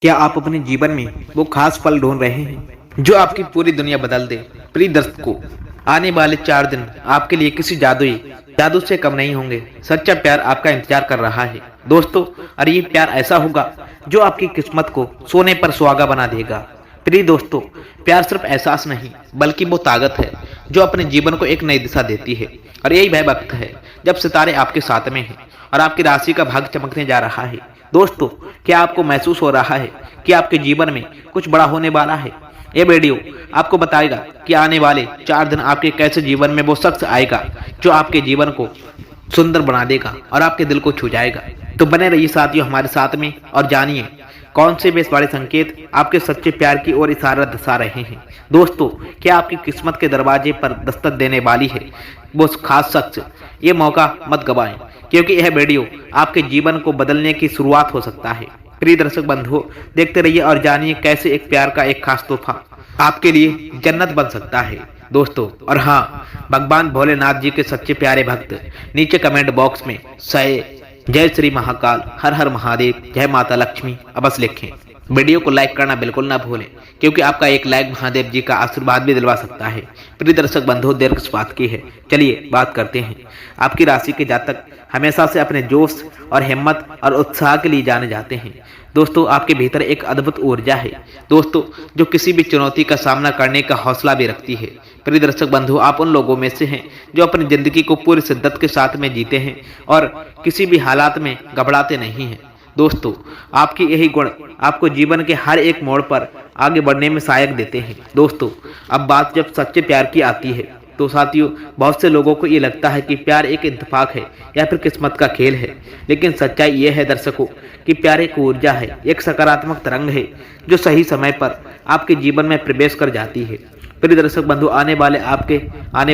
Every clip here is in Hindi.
क्या आप अपने जीवन में वो खास पल ढूंढ रहे हैं जो आपकी पूरी दुनिया बदल दे? प्रिय दर्शकों, आने वाले 4 दिन आपके लिए किसी जादू से कम नहीं होंगे। सच्चा प्यार आपका इंतजार कर रहा है दोस्तों, और ये प्यार ऐसा होगा जो आपकी किस्मत को सोने पर सुहागा बना देगा। प्रिय दोस्तों, प्यार सिर्फ एहसास नहीं बल्कि वो ताकत है जो अपने जीवन को एक नई दिशा देती है। और यही वह वक्त है जब सितारे आपके साथ में हैं और आपकी राशि का भाग चमकने जा रहा है। दोस्तों, क्या आपको महसूस हो रहा है कि आपके जीवन में कुछ बड़ा होने वाला है? ये वीडियो आपको बताएगा कि आने वाले 4 दिन आपके कैसे जीवन में वो शख्स आएगा जो आपके जीवन को सुंदर बना देगा और आपके दिल को छू जाएगा। तो बने रहिए साथियों हमारे साथ में और जानिए कौन से बेस वाले संकेत आपके सच्चे प्यार की ओर इशारा दर्शा रहे हैं। दोस्तों, क्या आपकी किस्मत के दरवाजे पर दस्तक देने वाली है वो खास शख्स? ये मौका मत गवाएं, क्योंकि यह वीडियो आपके जीवन को बदलने की शुरुआत हो सकता है। प्रिय दर्शक बंधुओं, देखते रहिए और जानिए कैसे एक प्यार का एक खास तोहफा आपके लिए जन्नत बन सकता है दोस्तों। और हाँ, भगवान भोलेनाथ जी के सच्चे प्यारे भक्त नीचे कमेंट बॉक्स में जय श्री महाकाल, हर हर महादेव, जय माता लक्ष्मी अवश्य लिखें। वीडियो को लाइक करना बिल्कुल ना भूलें, क्योंकि आपका एक लाइक महादेव जी का आशीर्वाद भी दिलवा सकता है। प्रिय दर्शक बंधुओं, देर किस बात की है, चलिए बात करते हैं। आपकी राशि के जातक हमेशा से अपने जोश और हिम्मत और उत्साह के लिए जाने जाते हैं। दोस्तों, आपके भीतर एक अद्भुत ऊर्जा है दोस्तों, जो किसी भी चुनौती का सामना करने का हौसला भी रखती है। प्रिय दर्शक बंधु, आप उन लोगों में से हैं जो अपनी जिंदगी को पूरी शिद्दत के साथ में जीते हैं और किसी भी हालात में घबराते नहीं हैं। दोस्तों, आपकी यही गुण आपको जीवन के हर एक मोड़ पर आगे बढ़ने में सहायक देते हैं। दोस्तों, अब बात जब सच्चे प्यार की आती है तो साथियों, बहुत से लोगों को ये लगता है कि प्यार एक इत्तेफाक है या फिर किस्मत का खेल है, लेकिन सच्चाई ये है दर्शकों कि प्यार एक ऊर्जा है, एक सकारात्मक तरंग है जो सही समय पर आपके जीवन में प्रवेश कर जाती है। प्रिय दर्शक बंधु, आने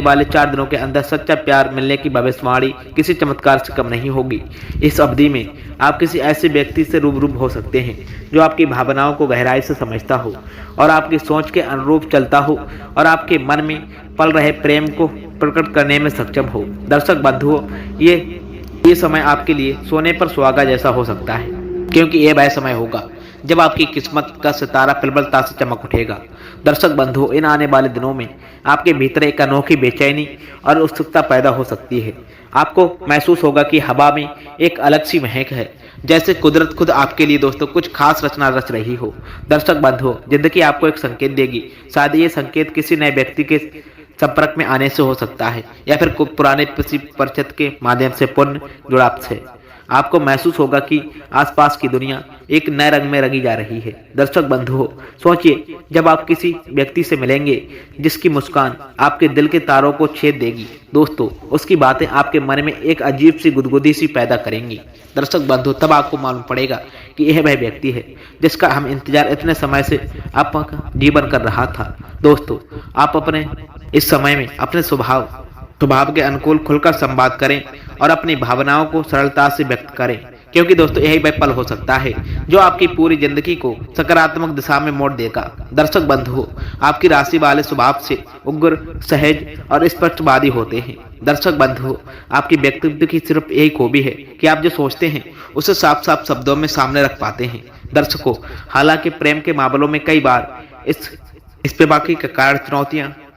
वाले 4 दिनों के अंदर सच्चा प्यार मिलने की भविष्यवाणी किसी चमत्कार से कम नहीं होगी। इस अवधि में आप किसी ऐसे व्यक्ति से रूबरू हो सकते हैं जो आपकी भावनाओं को गहराई से समझता हो और आपकी सोच के अनुरूप चलता हो और आपके मन में पल रहे प्रेम को प्रकट करने में सक्षम हो। दर्शक बंधुओं, ये समय आपके लिए सोने पर सुहागा जैसा हो सकता है, क्योंकि यह वह समय होगा जब आपकी किस्मत का सितारा प्रबलता से चमक उठेगा। दर्शक बंधुओं, इन आने वाले दिनों में आपके भीतर एक अनोखी बेचैनी और उत्सुकता पैदा हो सकती है। आपको महसूस होगा कि हवा में एक अलग सी महक है, जैसे कुदरत खुद आपके लिए दोस्तों कुछ खास रचना रच रही हो। दर्शक बंधुओं, जिंदगी आपको एक संकेत देगी। शायद ये संकेत किसी नए व्यक्ति के संपर्क में आने से हो सकता है या फिर पुराने किसी परिचित के माध्यम से पुण्य जुड़ाव से। आपको महसूस होगा कि आसपास की दुनिया एक नए रंग में रंगी जा रही है। दर्शक बंधुओं, सोचिए जब आप किसी व्यक्ति से मिलेंगे जिसकी मुस्कान आपके दिल के तारों को छेद देगी। दोस्तों, उसकी बातें आपके मन में एक अजीब सी गुदगुदी सी पैदा करेंगी। दर्शक बंधु, तब आपको मालूम पड़ेगा कि यह वह व्यक्ति है जिसका हम इंतजार इतने समय से आपका जीवन कर रहा था। दोस्तों, आप अपने इस समय में अपने स्वभाव के अनुकूल खुलकर संवाद करें और अपनी भावनाओं को सरलता से व्यक्त करें, क्योंकि दोस्तों यही वह पल हो सकता है जो आपकी पूरी जिंदगी को सकारात्मक दिशा में मोड़ देगा। दर्शक बंधुओं, आपकी राशि वाले स्वभाव से उग्र, सहज और स्पष्टवादी होते हैं। दर्शक बंधुओं, आपकी व्यक्तित्व की सिर्फ यही खूबी है कि आप जो सोचते हैं उसे साफ साफ शब्दों में सामने रख पाते हैं। दर्शकों, हालांकि प्रेम के मामलों में कई बार इस बेबाकी के कारण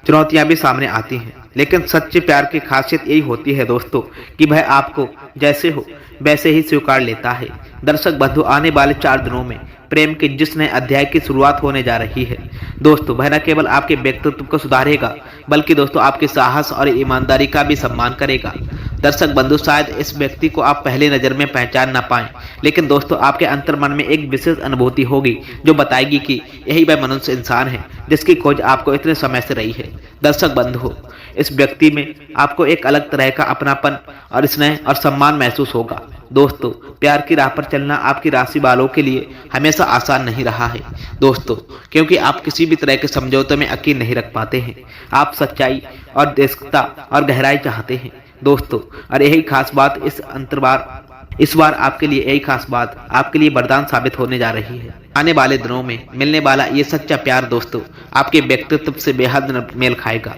चुनौतियां भी सामने आती हैं, लेकिन सच्चे प्यार की खासियत यही होती है दोस्तों कि वह आपको जैसे हो वैसे ही स्वीकार लेता है। दर्शक बंधु, आने वाले 4 दिनों में प्रेम के जिस नए अध्याय की शुरुआत होने जा रही है दोस्तों, वह न केवल आपके व्यक्तित्व को सुधारेगा बल्कि दोस्तों आपके साहस और ईमानदारी का भी सम्मान करेगा। दर्शक बंधु, शायद इस व्यक्ति को आप पहली नजर में पहचान ना पाएं, लेकिन दोस्तों आपके अंतर्मन में एक विशेष अनुभूति होगी जो बताएगी कि यही वह मनुष्य इंसान है जिसकी खोज आपको इतने समय से रही है। दर्शक बंधु, इस व्यक्ति में आपको एक अलग तरह का अपनापन और स्नेह और सम्मान महसूस होगा। दोस्तों, प्यार की राह पर चलना आपकी राशि वालों के लिए हमेशा आसान नहीं रहा है दोस्तों, क्योंकि आप किसी भी तरह के समझौते में यकीन नहीं रख पाते हैं। आप सच्चाई और देशता और गहराई चाहते हैं दोस्तों, और यही खास बात इस बार आपके लिए यही खास बात आपके लिए वरदान साबित होने जा रही है। आने वाले दिनों में मिलने वाला ये सच्चा प्यार दोस्तों आपके व्यक्तित्व से बेहद मेल खाएगा।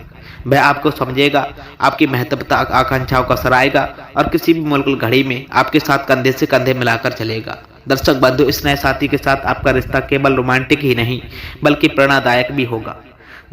वह आपको समझेगा, आपकी महत्वता आकांक्षाओं का सराहेगा और किसी भी मुश्किल घड़ी में आपके साथ कंधे से कंधे मिलाकर चलेगा। दर्शक बंधु, इस नए साथी के साथ आपका रिश्ता केवल रोमांटिक ही नहीं बल्कि प्रेरणादायक भी होगा।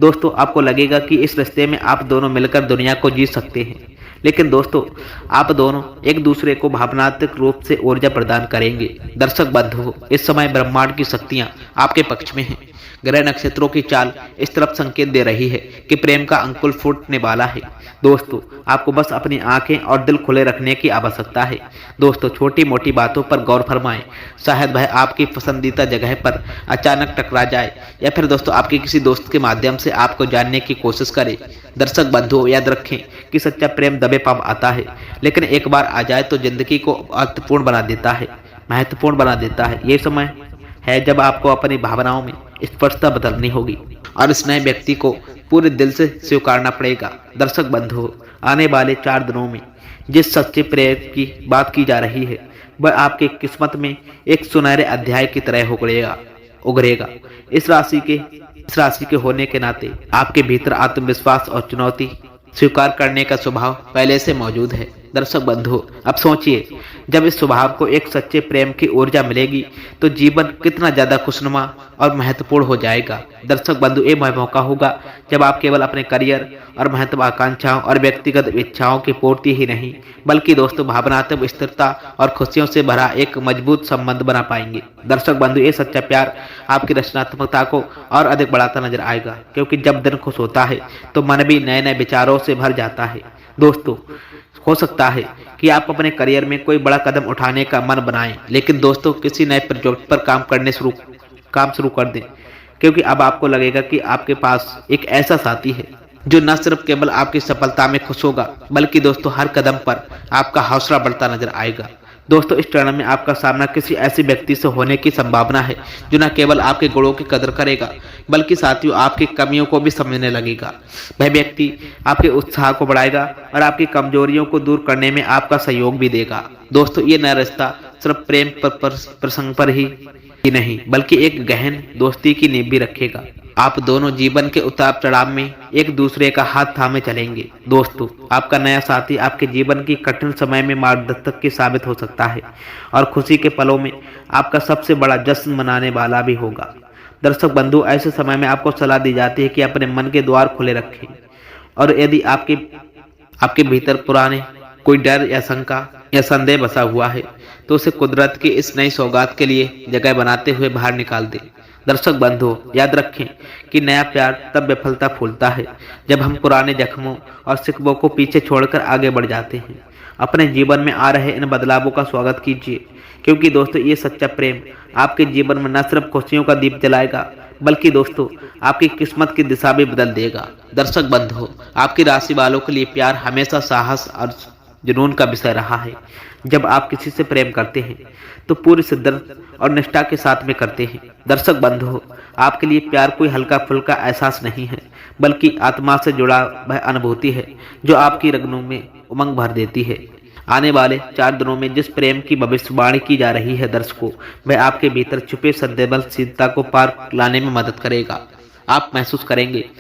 दोस्तों, आपको लगेगा कि इस रिश्ते में आप दोनों मिलकर दुनिया को जी सकते हैं, लेकिन दोस्तों आप दोनों एक दूसरे को भावनात्मक रूप से ऊर्जा प्रदान करेंगे। दर्शक बंधु, इस समय ब्रह्मांड की शक्तियां आपके पक्ष में हैं। ग्रह नक्षत्रों की चाल इस तरफ संकेत दे रही है कि प्रेम का अंकुर फूटने वाला है। दोस्तों, आपको बस अपनी आंखें और दिल खुले रखने की आवश्यकता है। दोस्तों, छोटी मोटी बातों पर गौर फरमाएं। शायद वह आपकी पसंदीदा जगह पर अचानक टकरा जाए या फिर दोस्तों आपके किसी दोस्त के माध्यम से आपको जानने की कोशिश करे। दर्शक बंधुओं, याद रखें कि सच्चा प्रेम दबे पाव आता है, लेकिन एक बार आ जाए तो जिंदगी को महत्वपूर्ण बना देता है। ये समय है जब आपको अपनी भावनाओं में स्पष्टता बदलनी होगी और इस नए व्यक्ति को पूरे दिल से स्वीकारना पड़ेगा। दर्शक बंधुओं, आने वाले 4 दिनों में जिस सच्चे प्रेम की बात की जा रही है वह आपकी किस्मत में एक सुनहरे अध्याय की तरह उभरेगा। इस राशि के होने के नाते आपके भीतर आत्मविश्वास और चुनौती स्वीकार करने का स्वभाव पहले से मौजूद है। दर्शक बंधु, अब सोचिए, जब इस स्वभाव को एक सच्चे प्रेम की ऊर्जा मिलेगी तो जीवन कितना ज्यादा खुशनुमा और महत्वपूर्ण हो जाएगा। दर्शक बंधु, ये वह मौका होगा जब आप केवल अपने करियर और महत्वाकांक्षाओं और व्यक्तिगत इच्छाओं की पूर्ति ही नहीं बल्कि दोस्तों भावनात्मक स्थिरता और खुशियों से भरा एक मजबूत संबंध बना पाएंगे। दर्शक बंधु, ये सच्चा प्यार आपकी रचनात्मकता को और अधिक बढ़ाता नजर आएगा, क्योंकि जब दिल खुश होता है तो मन भी नए नए विचारों से भर जाता है। दोस्तों, हो सकता है कि आप अपने करियर में कोई बड़ा कदम उठाने का मन बनाएं, लेकिन दोस्तों किसी नए प्रोजेक्ट पर काम शुरू कर दें, क्योंकि अब आपको लगेगा कि आपके पास एक ऐसा साथी है जो न सिर्फ केवल आपकी सफलता में खुश होगा बल्कि दोस्तों हर कदम पर आपका हौसला बढ़ता नजर आएगा। दोस्तों, इस टर्न में आपका सामना किसी ऐसे व्यक्ति से होने की संभावना है जो न केवल आपके गुणों की कदर करेगा बल्कि साथियों आपकी कमियों को भी समझने लगेगा। वह व्यक्ति आपके उत्साह को बढ़ाएगा और आपकी कमजोरियों को दूर करने में आपका सहयोग भी देगा। दोस्तों, ये नया रिश्ता सिर्फ प्रेम प्रसंग पर ही नहीं बल्कि एक गहन दोस्ती की नींव भी रखेगा। आप दोनों जीवन के उतार चढ़ाव में एक दूसरे का हाथ थामे चलेंगे। दोस्तों, आपका नया साथी आपके जीवन की कठिन समय में मार्गदर्शक की साबित हो सकता है और खुशी के पलों में आपका सबसे बड़ा जश्न मनाने वाला भी होगा। दर्शक बंधु, ऐसे समय में आपको सलाह दी जाती है कि अपने मन के द्वार खुले रखें और यदि आपके भीतर पुराने कोई डर या शंका या संदेह बसा हुआ है तो उसे कुदरत की इस नई सौगात के लिए जगह बनाते हुए बाहर निकाल दें। दर्शक बंधु, याद रखें कि नया प्यार तब विफलता फूलता है जब हम पुराने जख्मों और शिकवों को पीछे छोड़कर आगे बढ़ जाते हैं। अपने जीवन में आ रहे इन बदलावों का स्वागत कीजिए, क्योंकि दोस्तों ये सच्चा प्रेम आपके जीवन में न सिर्फ खुशियों का दीप जलाएगा बल्कि दोस्तों आपकी किस्मत की दिशा भी बदल देगा। दर्शक बंधु, आपकी राशि वालों के लिए प्यार हमेशा साहस और जुनून का विषय रहा है। जब आप किसी से प्रेम करते हैं तो पूरी शिद्दत और निष्ठा के साथ में करते हैं। दर्शक बंधु, आपके लिए प्यार कोई हल्का फुल्का एहसास नहीं है बल्कि आत्मा से जुड़ा वह अनुभूति है जो आपकी रगनों में उमंग भर देती है। आने वाले 4 दिनों में जिस प्रेम की भविष्यवाणी की जा रही है दर्शकों, वह आपके भीतर छुपे संदेहशीलता को पार लाने में मदद करेगा। आप महसूस करेंगे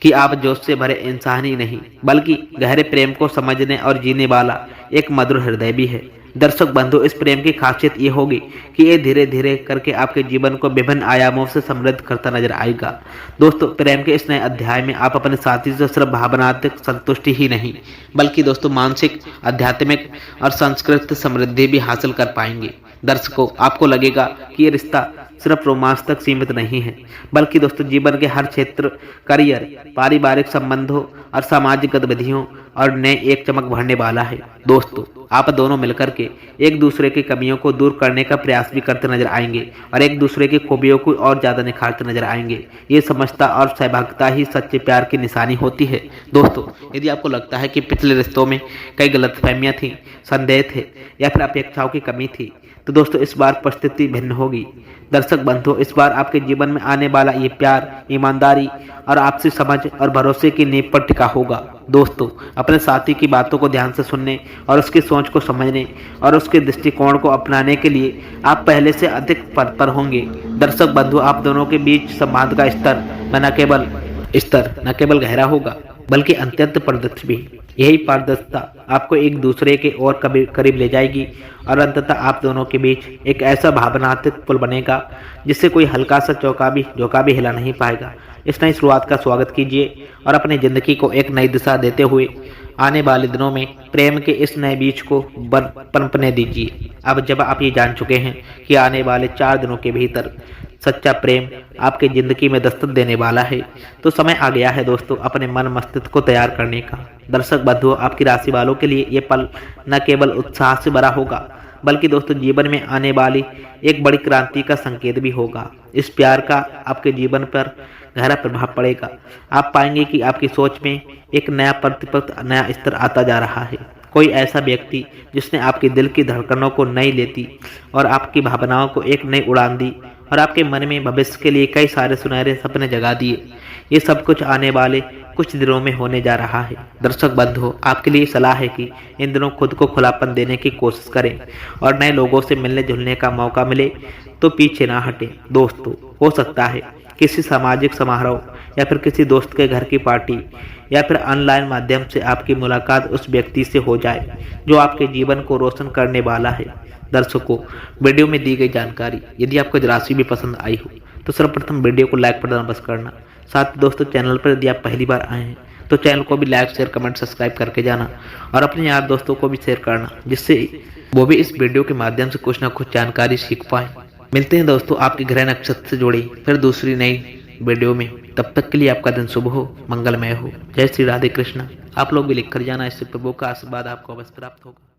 कि आप जोश से भरे इंसान ही नहीं बल्कि गहरे प्रेम को समझने और जीने वाला एक मधुर हृदय भी है। दर्शक बंधु, इस प्रेम की खासियत ये होगी कि ये धीरे धीरे करके आपके जीवन को विभिन्न आयामों से समृद्ध करता नजर आएगा। दोस्तों, प्रेम के इस नए अध्याय में आप अपने साथी से सिर्फ भावनात्मक संतुष्टि ही नहीं बल्कि दोस्तों मानसिक, आध्यात्मिक और सांस्कृतिक समृद्धि भी हासिल कर पाएंगे। दर्शकों, आपको लगेगा कि ये रिश्ता सिर्फ रोमांस तक सीमित नहीं है बल्कि दोस्तों जीवन के हर क्षेत्र, करियर, पारिवारिक संबंधों और सामाजिक गतिविधियों और नए एक चमक भरने वाला है। दोस्तों, आप दोनों मिलकर के एक दूसरे की कमियों को दूर करने का प्रयास भी करते नजर आएंगे और एक दूसरे की खूबियों को और ज्यादा निखारते नजर आएंगे। ये समझता और सहभागिता ही सच्चे प्यार की निशानी होती है। दोस्तों, यदि आपको लगता है कि पिछले रिश्तों में कई गलतफहमियां थी, संदेह थे या फिर अपेक्षाओं की कमी थी तो दोस्तों इस बार परिस्थिति भिन्न होगी। दर्शक बंधु, इस बार आपके जीवन में आने वाला ये प्यार, ईमानदारी और आपसी समझ और भरोसे की नींव पर टिका होगा। दोस्तों, अपने साथी की बातों को ध्यान से सुनने और उसकी सोच को समझने और उसके दृष्टिकोण को अपनाने के लिए आप पहले से अधिक तत्पर होंगे। दर्शक बंधु, आप दोनों के बीच संवाद का स्तर न केवल गहरा होगा बल्कि अत्यंत प्रदक्ष भी। यही पारदर्शिता आपको एक दूसरे के और करीब ले जाएगी और अंततः आप दोनों के बीच एक ऐसा भावनात्मक पुल बनेगा जिससे कोई हल्का सा झोंका भी हिला नहीं पाएगा। इस नई शुरुआत का स्वागत कीजिए और अपनी जिंदगी को एक नई दिशा देते हुए आने वाले दिनों में प्रेम के इस नए बीज को पनपने दीजिए। अब जब आप ये जान चुके हैं कि आने वाले 4 दिनों के भीतर सच्चा प्रेम आपके जिंदगी में दस्तक देने वाला है, तो समय आ गया है दोस्तों अपने मन मस्तिष्क को तैयार करने का। दर्शक बंधुओं, आपकी राशि वालों के लिए ये पल न केवल उत्साह से भरा होगा बल्कि दोस्तों जीवन में आने वाली एक बड़ी क्रांति का संकेत भी होगा। इस प्यार का आपके जीवन पर गहरा प्रभाव पड़ेगा। आप पाएंगे कि आपकी सोच में एक नया नया स्तर आता जा रहा है। कोई ऐसा व्यक्ति जिसने आपके दिल की धड़कनों को नई लेती और आपकी भावनाओं को एक नई उड़ान दी और आपके मन में भविष्य के लिए कई सारे सुनहरे सपने जगा दिए। ये सब कुछ आने वाले कुछ दिनों में होने जा रहा है। दर्शक बंधुओं, आपके लिए सलाह है कि इन दिनों खुद को खुलापन देने की कोशिश करें और नए लोगों से मिलने जुलने का मौका मिले तो पीछे ना हटें। दोस्तों, हो सकता है किसी सामाजिक समारोह या फिर किसी दोस्त के घर की पार्टी या फिर ऑनलाइन माध्यम से आपकी मुलाकात उस व्यक्ति से हो जाए जो आपके जीवन को रोशन करने वाला है। दर्शकों, वीडियो में दी गई जानकारी यदि आपको राशि भी पसंद आई हो तो सर्वप्रथम वीडियो को लाइक बटन बस करना। साथ ही दोस्तों, चैनल पर यदि आप पहली बार आए हैं तो चैनल को भी लाइक शेयर कमेंट सब्सक्राइब करके जाना और अपने यार दोस्तों को भी शेयर करना जिससे वो भी इस वीडियो के माध्यम से कुछ ना कुछ जानकारी सीख पाए। मिलते हैं दोस्तों आपके ग्रह नक्षत्र से जुड़ी फिर दूसरी नई वीडियो में। तब तक के लिए आपका दिन शुभ हो, मंगलमय हो। जय श्री राधे कृष्ण। आप लोग भी लिख कर जाना, इससे प्रभु का आशीर्वाद आपको अवश्य प्राप्त होगा।